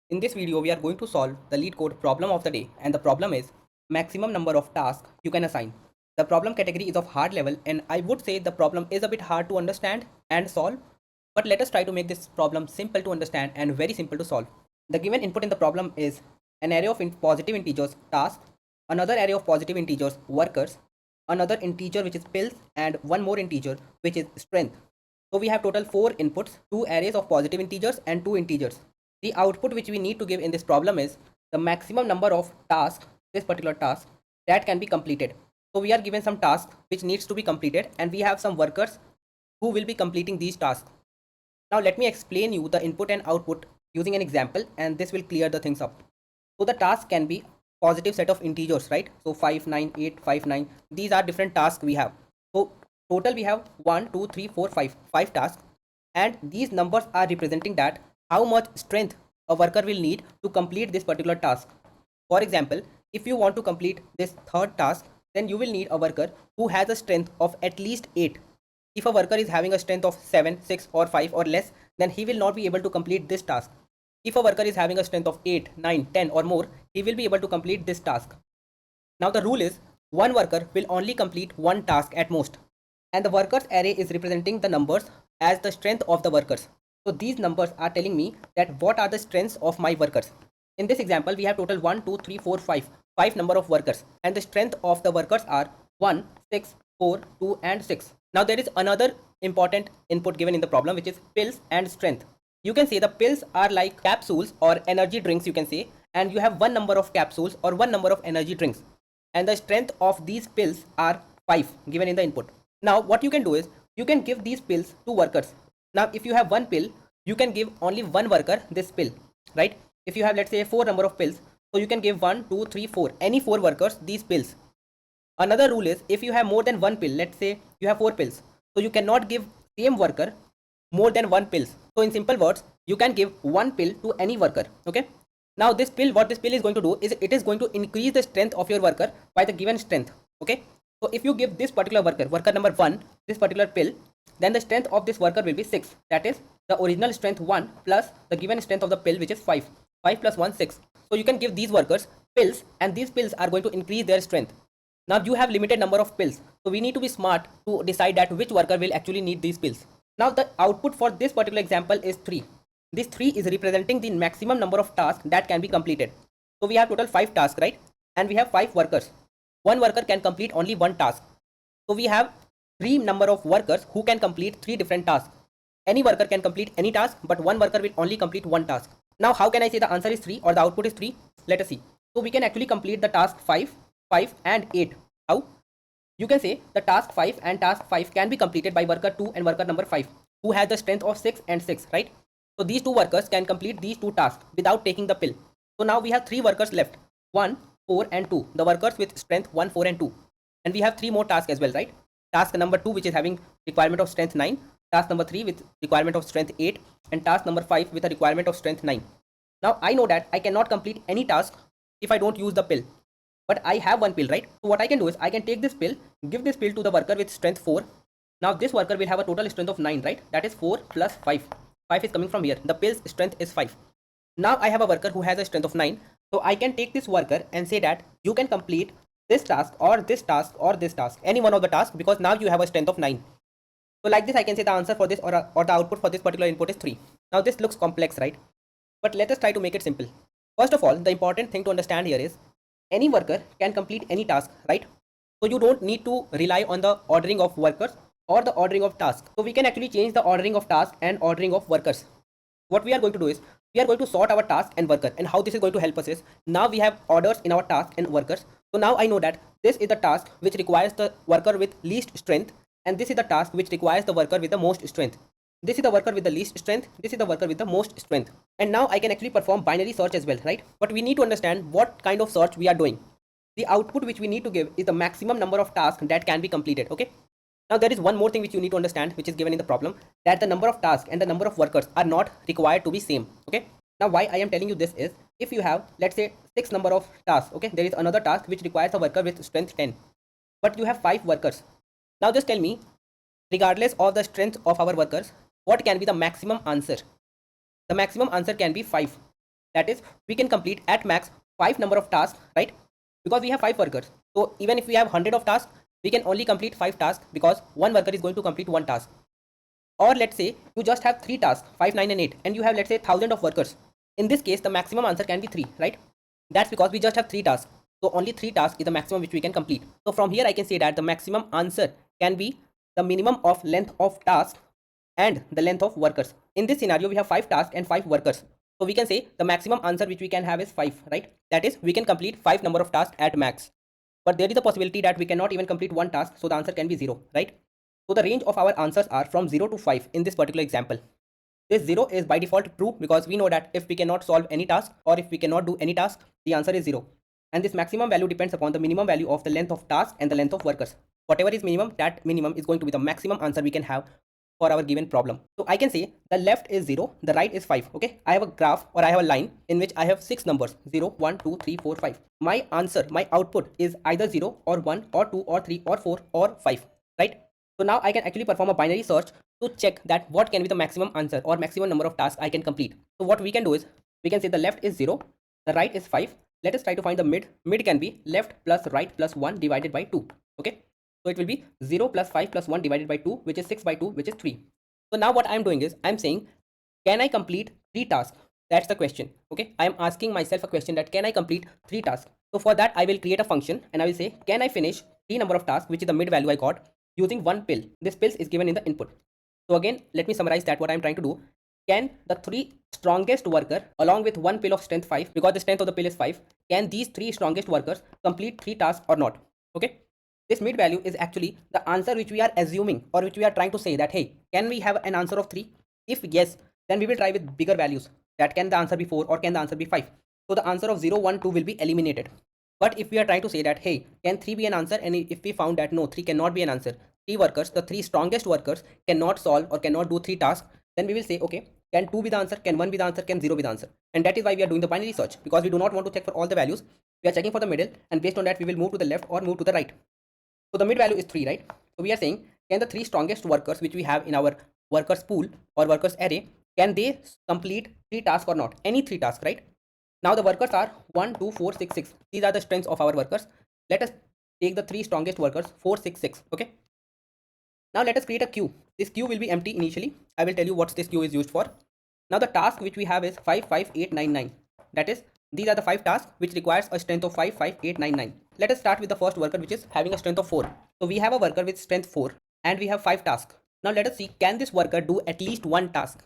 In this video, we are going to solve the Leetcode problem of the day, and the problem is maximum number of tasks you can assign. The problem category is of hard level, and I would say the problem is a bit hard to understand and solve, but let us try to make this problem simple to understand and very simple to solve. The given input in the problem is an array of positive integers tasks, another array of positive integers workers, another integer which is pills, and one more integer which is strength. So we have total 4 inputs, 2 arrays of positive integers and 2 integers. The output which we need to give in this problem is the maximum number of tasks, this particular task, that can be completed. So we are given some task which needs to be completed, and we have some workers who will be completing these tasks. Now let me explain you the input and output using an example, and this will clear the things up. So the task can be positive set of integers, right? So 5, 9, 8, 5, 9. These are different tasks we have. So total we have 1, 2, 3, 4, 5, 5 tasks, and these numbers are representing that how much strength a worker will need to complete this particular task. For example, if you want to complete this third task, then you will need a worker who has a strength of at least 8. If a worker is having a strength of 7, 6 or 5 or less, then he will not be able to complete this task. If a worker is having a strength of 8, 9, 10 or more, he will be able to complete this task. Now the rule is one worker will only complete one task at most, and the workers array is representing the numbers as the strength of the workers. So these numbers are telling me that what are the strengths of my workers. In this example, we have total 1, 2, 3, 4, 5, 5 number of workers, and the strength of the workers are 1, 6, 4, 2 and 6. Now there is another important input given in the problem, which is pills and strength. You can say the pills are like capsules or energy drinks, you can say, and you have one number of capsules or one number of energy drinks, and the strength of these pills are 5 given in the input. Now what you can do is you can give these pills to workers. Now if you have one pill, you can give only one worker this pill, right? If you have, let's say, 4 number of pills, so you can give 1, 2, 3, 4, any 4 workers these pills. Another rule is if you have more than one pill, let's say you have 4 pills, so you cannot give same worker more than one pills. So in simple words, you can give one pill to any worker. Okay. Now this pill, what this pill is going to do is it is going to increase the strength of your worker by the given strength. Okay. So if you give this particular worker, worker number 1, this particular pill, then the strength of this worker will be 6. That is the original strength 1 plus the given strength of the pill, which is 5. 5 plus 1, 6. So you can give these workers pills, and these pills are going to increase their strength. Now you have limited number of pills, so we need to be smart to decide that which worker will actually need these pills. Now the output for this particular example is 3. This 3 is representing the maximum number of tasks that can be completed. So we have total 5 tasks, right? And we have 5 workers. One worker can complete only one task. So we have 3 number of workers who can complete 3 different tasks. Any worker can complete any task, but one worker will only complete one task. Now how can I say the answer is 3 or the output is 3? Let us see. So we can actually complete the task 5, 5 and 8. How? You can say the task 5 and task 5 can be completed by worker 2 and worker number 5, who has the strength of 6 and 6, right? So these two workers can complete these two tasks without taking the pill. So now we have 3 workers left, 1, 4 and 2, the workers with strength 1, 4 and 2. And we have 3 more tasks as well, right? Task number 2, which is having requirement of strength 9, task number 3 with requirement of strength 8, and task number 5 with a requirement of strength 9. Now I know that I cannot complete any task if I don't use the pill. But I have one pill, right? So what I can do is I can take this pill, give this pill to the worker with strength 4. Now this worker will have a total strength of 9, right? That is 4 plus 5. 5 is coming from here. The pill's strength is 5. Now I have a worker who has a strength of 9. So I can take this worker and say that you can complete this task or this task or this task, any one of the tasks, because now you have a strength of 9. So like this I can say the answer for this or the output for this particular input is 3. Now this looks complex, right? But let us try to make it simple. First of all, the important thing to understand here is any worker can complete any task, right? So you don't need to rely on the ordering of workers or the ordering of tasks. So we can actually change the ordering of tasks and ordering of workers. What we are going to do is we are going to sort our task and worker, and how this is going to help us is now we have orders in our task and workers. So now I know that this is the task which requires the worker with least strength, and this is the task which requires the worker with the most strength. This is the worker with the least strength, this is the worker with the most strength. And now I can actually perform binary search as well, right? But we need to understand what kind of search we are doing. The output which we need to give is the maximum number of tasks that can be completed, okay? Now there is one more thing which you need to understand, which is given in the problem, that the number of tasks and the number of workers are not required to be same, okay? Now why I am telling you this is, if you have, let's say, 6 number of tasks, okay? There is another task which requires a worker with strength 10, but you have 5 workers. Now just tell me, regardless of the strength of our workers, what can be the maximum answer? The maximum answer can be 5. That is, we can complete at max 5 number of tasks, right? Because we have 5 workers. So even if we have 100 of tasks, we can only complete 5 tasks because one worker is going to complete one task. Or let's say you just have 3 tasks, 5, 9 and 8, and you have, let's say, 1000 of workers. In this case, the maximum answer can be 3, right? That's because we just have 3 tasks. So only 3 tasks is the maximum which we can complete. So from here I can say that the maximum answer can be the minimum of length of tasks and the length of workers. In this scenario, we have 5 tasks and 5 workers. So we can say the maximum answer which we can have is 5, right? That is, we can complete 5 number of tasks at max. But there is a possibility that we cannot even complete one task, so the answer can be 0, right? So the range of our answers are from 0 to 5 in this particular example. This 0 is by default true because we know that if we cannot solve any task or if we cannot do any task, the answer is 0. And this maximum value depends upon the minimum value of the length of task and the length of workers. Whatever is minimum, that minimum is going to be the maximum answer we can have for our given problem. So I can say the left is 0, the right is 5. Okay, I have a graph or I have a line in which I have 6 numbers 0, 1, 2, 3, 4, 5. My answer, my output is either 0 or 1 or 2 or 3 or 4 or 5, right? So now I can actually perform a binary search to check that what can be the maximum answer or maximum number of tasks I can complete. So what we can do is we can say the left is 0, the right is 5. Let us try to find the mid. Mid can be left plus right plus 1 divided by 2. Okay. So it will be 0 plus 5 plus 1 divided by 2, which is 6 by 2, which is 3. So now what I'm doing is I'm saying, can I complete 3 tasks? That's the question. Okay. I'm asking myself a question that can I complete 3 tasks? So for that, I will create a function and I will say, can I finish 3 number of tasks, which is the mid value I got, using one pill? This pill is given in the input. So again, let me summarize that what I'm trying to do. Can the 3 strongest worker along with one pill of strength 5, because the strength of the pill is 5, can these 3 strongest workers complete 3 tasks or not? Okay. This mid value is actually the answer which we are assuming or which we are trying to say that, hey, can we have an answer of 3? If yes, then we will try with bigger values. That can the answer be 4 or can the answer be 5? So the answer of 0, 1, 2 will be eliminated. But if we are trying to say that, hey, can 3 be an answer? And if we found that no, 3 cannot be an answer, 3 workers, the 3 strongest workers cannot solve or cannot do 3 tasks, then we will say, okay, can 2 be the answer? Can 1 be the answer? Can 0 be the answer? And that is why we are doing the binary search, because we do not want to check for all the values. We are checking for the middle, and based on that, we will move to the left or move to the right. So the mid value is 3, right? So we are saying, can the 3 strongest workers which we have in our workers pool or workers array, can they complete 3 tasks or not? Any 3 tasks, right? Now the workers are 1, 2, 4, 6, 6. These are the strengths of our workers. Let us take the 3 strongest workers, 4, 6, 6. Okay. Now let us create a queue. This queue will be empty initially. I will tell you what this queue is used for. Now the task which we have is 5, 5, 8, 9, 9. That is, these are the 5 tasks which requires a strength of 5, 5, 8, 9, 9. Let us start with the first worker which is having a strength of 4. So we have a worker with strength 4 and we have 5 tasks. Now let us see, can this worker do at least one task?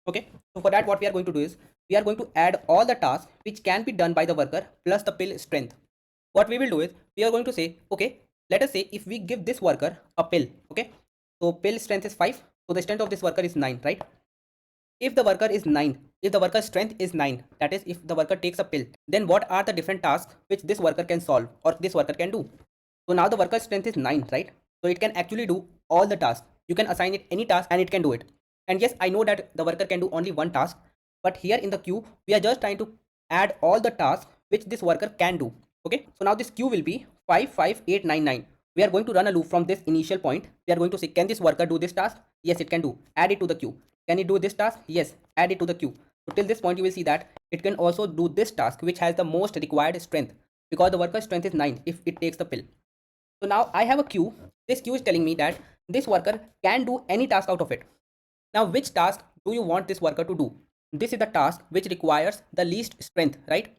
Okay. So for that, what we are going to do is we are going to add all the tasks which can be done by the worker plus the pill strength. What we will do is we are going to say, okay, let us say if we give this worker a pill, okay, so pill strength is 5, so the strength of this worker is 9, right? If the worker is 9, if the worker's strength is 9, that is if the worker takes a pill, then what are the different tasks which this worker can solve or this worker can do? So now the worker's strength is 9, right? So it can actually do all the tasks. You can assign it any task and it can do it. And yes, I know that the worker can do only one task, but here in the queue, we are just trying to add all the tasks which this worker can do. Okay, so now this queue will be 5, 5, 8, 9, 9. We are going to run a loop from this initial point. We are going to say, can this worker do this task? Yes, it can do. Add it to the queue. Can it do this task? Yes, add it to the queue. So till this point, you will see that it can also do this task, which has the most required strength, because the worker's strength is 9 if it takes the pill. So now I have a queue. This queue is telling me that this worker can do any task out of it. Now, which task do you want this worker to do? This is the task which requires the least strength, right?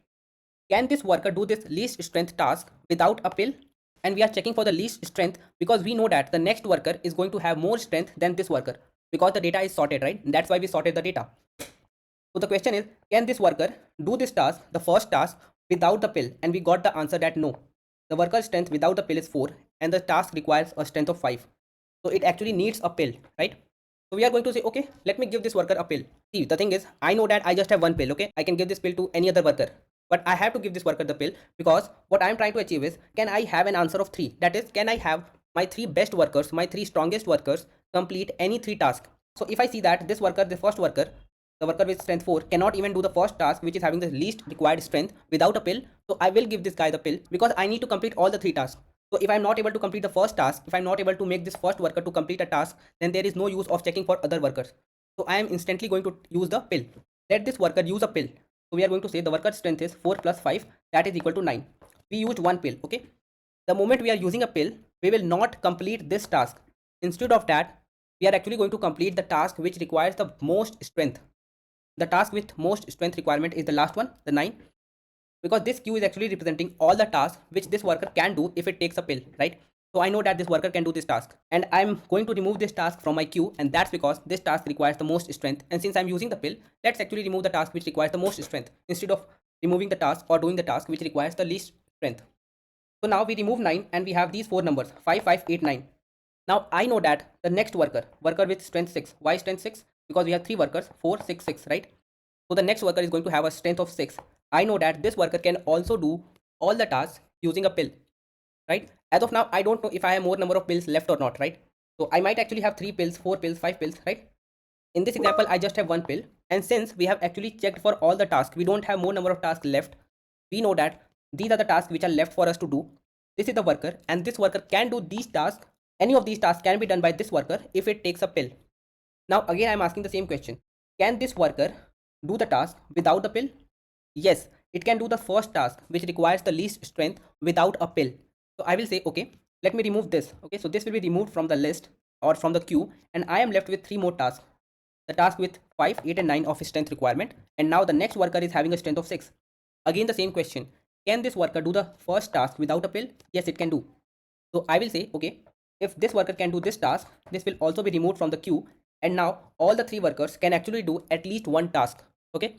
Can this worker do this least strength task without a pill? And we are checking for the least strength because we know that the next worker is going to have more strength than this worker because the data is sorted, right? That's why we sorted the data. So the question is, can this worker do this task, the first task, without the pill? And we got the answer that no. The worker's strength without the pill is 4 and the task requires a strength of 5. So it actually needs a pill, right? So we are going to say, okay, let me give this worker a pill. See, the thing is, I know that I just have one pill, okay? I can give this pill to any other worker. But I have to give this worker the pill because what I'm trying to achieve is, can I have an answer of 3? That is, can I have my 3 best workers, my 3 strongest workers complete any 3 tasks? So if I see that this worker, the first worker, the worker with strength 4 cannot even do the first task, which is having the least required strength without a pill. So I will give this guy the pill because I need to complete all the 3 tasks. So if I'm not able to complete the first task, if I'm not able to make this first worker to complete a task, then there is no use of checking for other workers. So I am instantly going to use the pill. Let this worker use a pill. So we are going to say the worker strength is 4 plus 5, that is equal to 9. We used one pill, okay? The moment we are using a pill, we will not complete this task. Instead of that, we are actually going to complete the task which requires the most strength. The task with most strength requirement is the last one, the 9, because this queue is actually representing all the tasks which this worker can do if it takes a pill, right? So I know that this worker can do this task, and I'm going to remove this task from my queue, and that's because this task requires the most strength. And since I'm using the pill, let's actually remove the task which requires the most strength instead of removing the task or doing the task which requires the least strength. So now we remove 9 and we have these four numbers 5, 5, 8, 9. Now I know that the next worker with strength 6. Why strength 6? Because we have three workers, 4, 6, 6, right? So the next worker is going to have a strength of 6. I know that this worker can also do all the tasks using a pill, right? As of now, I don't know if I have more number of pills left or not, right? So I might actually have 3 pills, 4 pills, 5 pills, right? In this example, I just have one pill. And since we have actually checked for all the tasks, we don't have more number of tasks left. We know that these are the tasks which are left for us to do. This is the worker, and this worker can do these tasks. Any of these tasks can be done by this worker if it takes a pill. Now again, I'm asking the same question. Can this worker do the task without the pill? Yes, it can do the first task which requires the least strength without a pill. So I will say, okay, let me remove this. Okay, so this will be removed from the list or from the queue, and I am left with 3 more tasks. The task with 5, 8 and 9 of strength requirement, and now the next worker is having a strength of 6. Again the same question. Can this worker do the first task without a pill? Yes, it can do. So I will say, okay, if this worker can do this task, this will also be removed from the queue, and now all the 3 workers can actually do at least one task. Okay,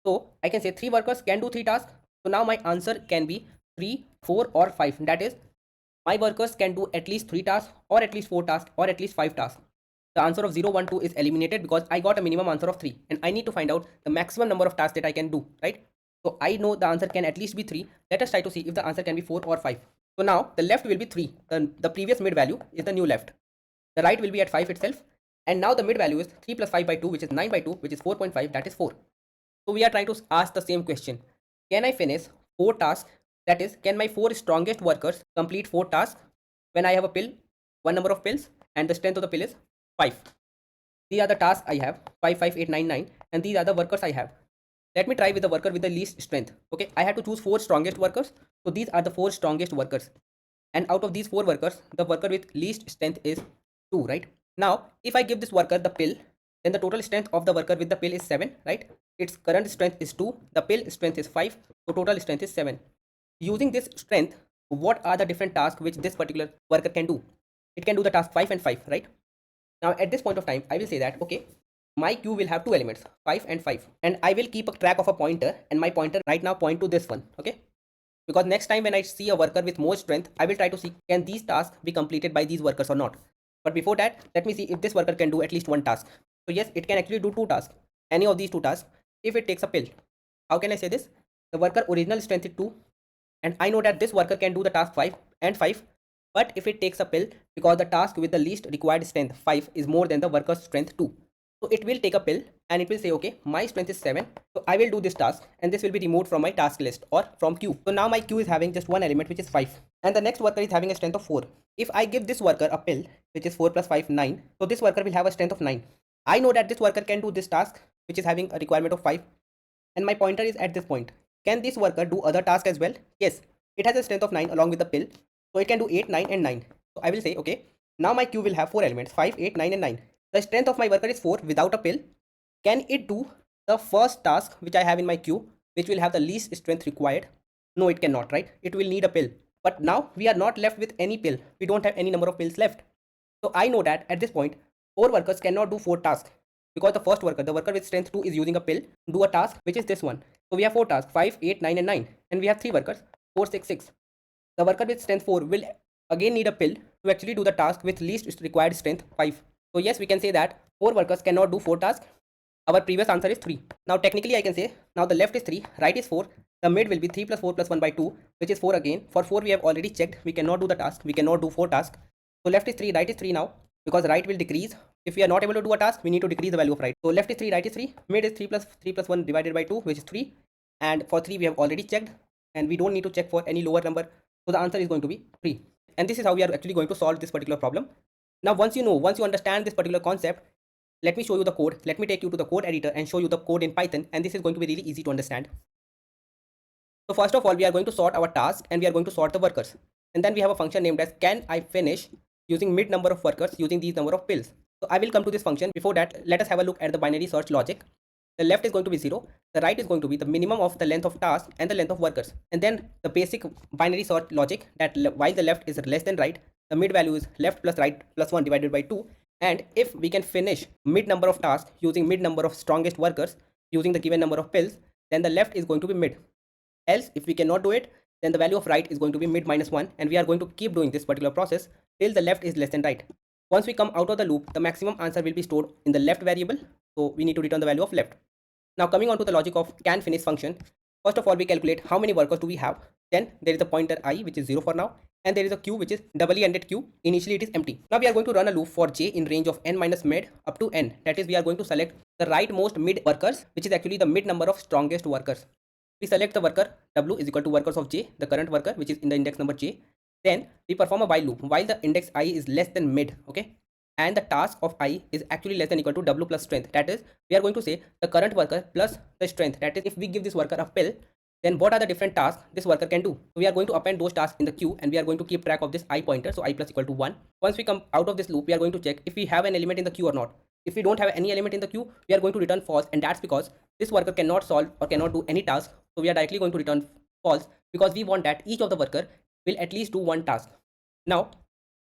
so I can say 3 workers can do 3 tasks. So now my answer can be 3, 4 or 5. That is, my workers can do at least 3 tasks or at least 4 tasks or at least 5 tasks. The answer of 0, 1, 2 is eliminated because I got a minimum answer of 3, and I need to find out the maximum number of tasks that I can do, right? So I know the answer can at least be 3. Let us try to see if the answer can be 4 or 5. So now the left will be 3. The previous mid value is the new left. The right will be at 5 itself. And now the mid value is 3 plus 5 by 2, which is 9 by 2, which is 4.5, that is 4. So we are trying to ask the same question. Can I finish 4 tasks? That is, can my 4 strongest workers complete 4 tasks when I have a pill, one number of pills, and the strength of the pill is 5. These are the tasks I have, 5, 5, 8, 9, 9, and these are the workers I have. Let me try with the worker with the least strength. Okay, I have to choose 4 strongest workers. So these are the 4 strongest workers. And out of these 4 workers, the worker with least strength is 2, right? Now, if I give this worker the pill, then the total strength of the worker with the pill is 7, right? Its current strength is 2, the pill strength is 5, so total strength is 7. Using this strength, what are the different tasks which this particular worker can do? It can do the task 5 and 5, right? Now at this point of time, I will say that, okay, my queue will have 2 elements, 5 and 5, and I will keep a track of a pointer, and my pointer right now point to this one, okay? Because next time when I see a worker with more strength, I will try to see can these tasks be completed by these workers or not. But before that, let me see if this worker can do at least one task. So yes, it can actually do 2 tasks, any of these 2 tasks, if it takes a pill. How can I say this? The worker original strength is 2, and I know that this worker can do the task 5 and 5, but if it takes a pill, because the task with the least required strength 5 is more than the worker's strength 2. So it will take a pill and it will say, okay, my strength is 7, so I will do this task, and this will be removed from my task list or from queue. So now my queue is having just one element, which is 5, and the next worker is having a strength of 4. If I give this worker a pill, which is 4 plus 5, 9, so this worker will have a strength of 9. I know that this worker can do this task, which is having a requirement of 5, and my pointer is at this point. Can this worker do other tasks as well? Yes, it has a strength of 9 along with the pill, so it can do 8, 9 and 9. So I will say, okay, now my queue will have 4 elements, 5, 8, 9 and 9. The strength of my worker is 4 without a pill. Can it do the first task which I have in my queue, which will have the least strength required? No, it cannot, right? It will need a pill. But now we are not left with any pill. We don't have any number of pills left. So I know that at this point, 4 workers cannot do 4 tasks, because the first worker, the worker with strength 2, is using a pill to do a task, which is this one. So we have 4 tasks, 5, 8, 9 and 9. And we have 3 workers, 4, 6, 6. The worker with strength 4 will again need a pill to actually do the task with least required strength 5. So yes, we can say that 4 workers cannot do 4 tasks. Our previous answer is 3. Now technically I can say, now the left is 3, right is 4. The mid will be 3 plus 4 plus 1 by 2, which is 4 again. For 4 we have already checked, we cannot do the task, we cannot do 4 tasks. So left is 3, right is 3 now, because right will decrease. If we are not able to do a task, we need to decrease the value of right. So left is 3, right is 3, mid is 3 plus 1 divided by 2, which is 3. And for 3 we have already checked, and we don't need to check for any lower number. So the answer is going to be 3. And this is how we are actually going to solve this particular problem. Now once you understand this particular concept, let me show you the code. Let me take you to the code editor and show you the code in Python, and this is going to be really easy to understand. So first of all, we are going to sort our task and we are going to sort the workers. And then we have a function named as can I finish using mid number of workers using these number of pills. So I will come to this function. Before that, let us have a look at the binary search logic. The left is going to be 0, the right is going to be the minimum of the length of task and the length of workers. And then the basic binary sort logic that while the left is less than right, the mid value is left plus right plus 1 divided by 2. And if we can finish mid number of tasks using mid number of strongest workers using the given number of pills, then the left is going to be mid. Else, if we cannot do it, then the value of right is going to be mid minus 1, and we are going to keep doing this particular process till the left is less than right. Once we come out of the loop, the maximum answer will be stored in the left variable, so we need to return the value of left. Now coming on to the logic of can finish function, first of all we calculate how many workers do we have. Then there is a pointer I which is 0 for now, and there is a queue which is doubly ended queue. Initially it is empty. Now we are going to run a loop for j in range of n minus mid up to n. That is, we are going to select the rightmost mid workers, which is actually the mid number of strongest workers. We select the worker w is equal to workers of j, the current worker which is in the index number j. Then we perform a while loop while the index I is less than mid, okay, and the task of I is actually less than equal to w plus strength. That is, we are going to say the current worker plus the strength. That is, if we give this worker a pill, then what are the different tasks this worker can do. So we are going to append those tasks in the queue, and we are going to keep track of this I pointer, so I plus equal to 1. Once we come out of this loop, we are going to check if we have an element in the queue or not. If we don't have any element in the queue, we are going to return false, and that's because this worker cannot solve or cannot do any task. So we are directly going to return false because we want that each of the worker will at least do one task. Now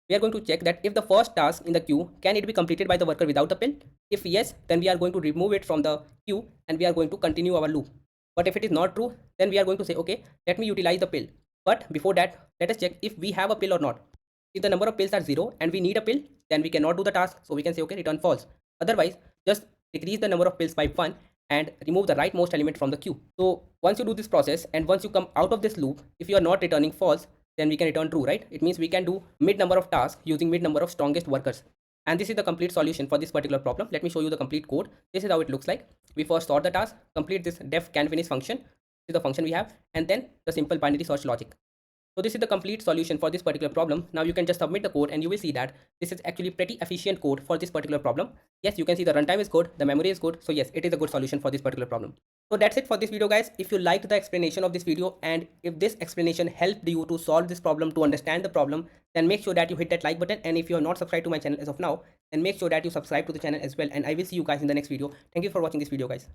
we are going to check that if the first task in the queue, can it be completed by the worker without the pill? If yes, then we are going to remove it from the queue and we are going to continue our loop. But if it is not true, then we are going to say, okay, let me utilize the pill. But before that, let us check if we have a pill or not. If the number of pills are 0 and we need a pill, then we cannot do the task. So we can say, okay, return false. Otherwise, just decrease the number of pills by 1 and remove the rightmost element from the queue. So once you do this process and once you come out of this loop, if you are not returning false, then we can return true, right? It means we can do mid number of tasks using mid number of strongest workers. And this is the complete solution for this particular problem. Let me show you the complete code. This is how it looks like. We first sort the task, complete this def can finish function. This is the function we have, and then the simple binary search logic. So this is the complete solution for this particular problem. Now you can just submit the code and you will see that this is actually pretty efficient code for this particular problem. Yes, you can see the runtime is good, the memory is good. So yes, it is a good solution for this particular problem. So that's it for this video, guys. If you liked the explanation of this video and if this explanation helped you to solve this problem, to understand the problem, then make sure that you hit that like button. And if you are not subscribed to my channel as of now, then make sure that you subscribe to the channel as well. And I will see you guys in the next video. Thank you for watching this video, guys.